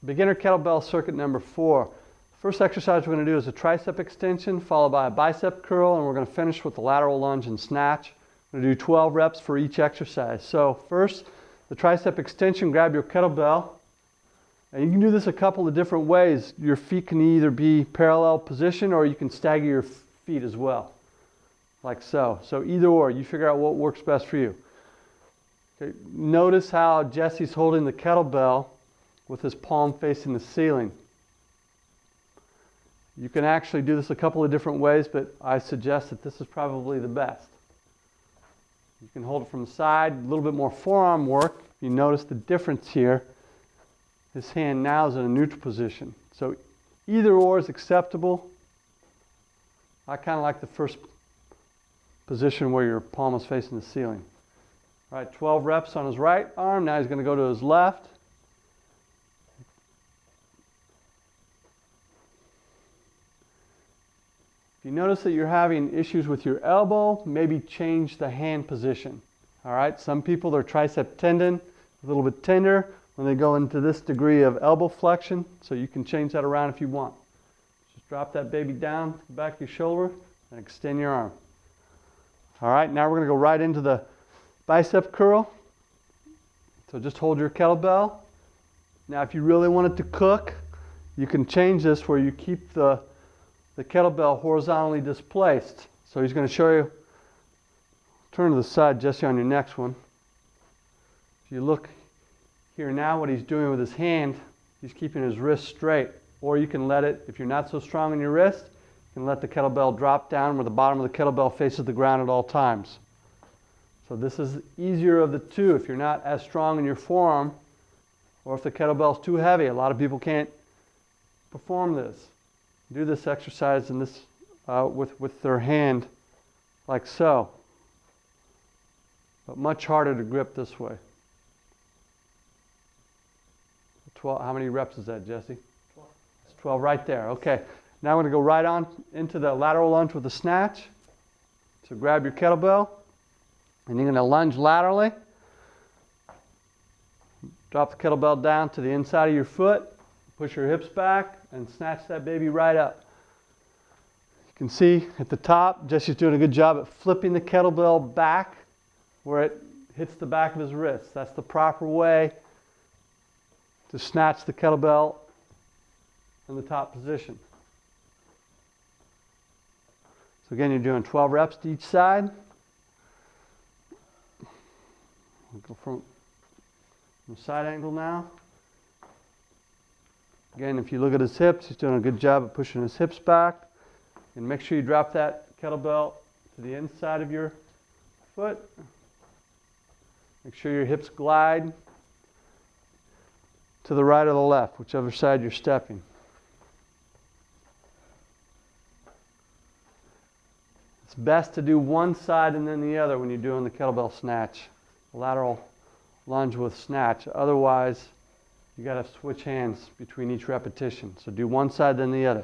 Beginner kettlebell circuit number 4. First exercise we're going to do is a tricep extension followed by a bicep curl, and we're going to finish with the lateral lunge and snatch. We're going to do 12 reps for each exercise. So first, the tricep extension, grab your kettlebell. And you can do this a couple of different ways. Your feet can either be parallel position or you can stagger your feet as well, like so. So either or, you figure out what works best for you. Okay. Notice how Jesse's holding the kettlebell with his palm facing the ceiling. You can actually do this a couple of different ways, but I suggest that this is probably the best. You can hold it from the side, a little bit more forearm work. You notice the difference here. His hand now is in a neutral position. So either or is acceptable. I kind of like the first position where your palm is facing the ceiling. All right, 12 reps on his right arm. Now he's going to go to his left. If you notice that you're having issues with your elbow, maybe change the hand position. All right, some people, their tricep tendon is a little bit tender when they go into this degree of elbow flexion, so you can change that around if you want. Just drop that baby down to the back of your shoulder and extend your arm. All right, now we're going to go right into the bicep curl. So just hold your kettlebell. Now if you really want it to cook, you can change this where you keep the kettlebell horizontally displaced. So he's going to show you, turn to the side, Jesse, on your next one. If you look here now, what he's doing with his hand, he's keeping his wrist straight. Or you can let it, if you're not so strong in your wrist, you can let the kettlebell drop down where the bottom of the kettlebell faces the ground at all times. So this is easier of the two if you're not as strong in your forearm, or if the kettlebell's too heavy. A lot of people can't perform this. Do this exercise in this with their hand like so, but much harder to grip this way. 12. How many reps is that, Jesse? 12. It's 12 right there. Okay. Now I'm going to go right on into the lateral lunge with the snatch. So grab your kettlebell, and you're going to lunge laterally. Drop the kettlebell down to the inside of your foot. Push your hips back and snatch that baby right up. You can see at the top, Jesse's doing a good job at flipping the kettlebell back where it hits the back of his wrist. That's the proper way to snatch the kettlebell in the top position. So again, you're doing 12 reps to each side. We'll go from the side angle now. Again, if you look at his hips, he's doing a good job of pushing his hips back. And make sure you drop that kettlebell to the inside of your foot. Make sure your hips glide to the right or the left, whichever side you're stepping. It's best to do one side and then the other when you're doing the kettlebell snatch, lateral lunge with snatch. Otherwise, you got to switch hands between each repetition. So do one side then the other.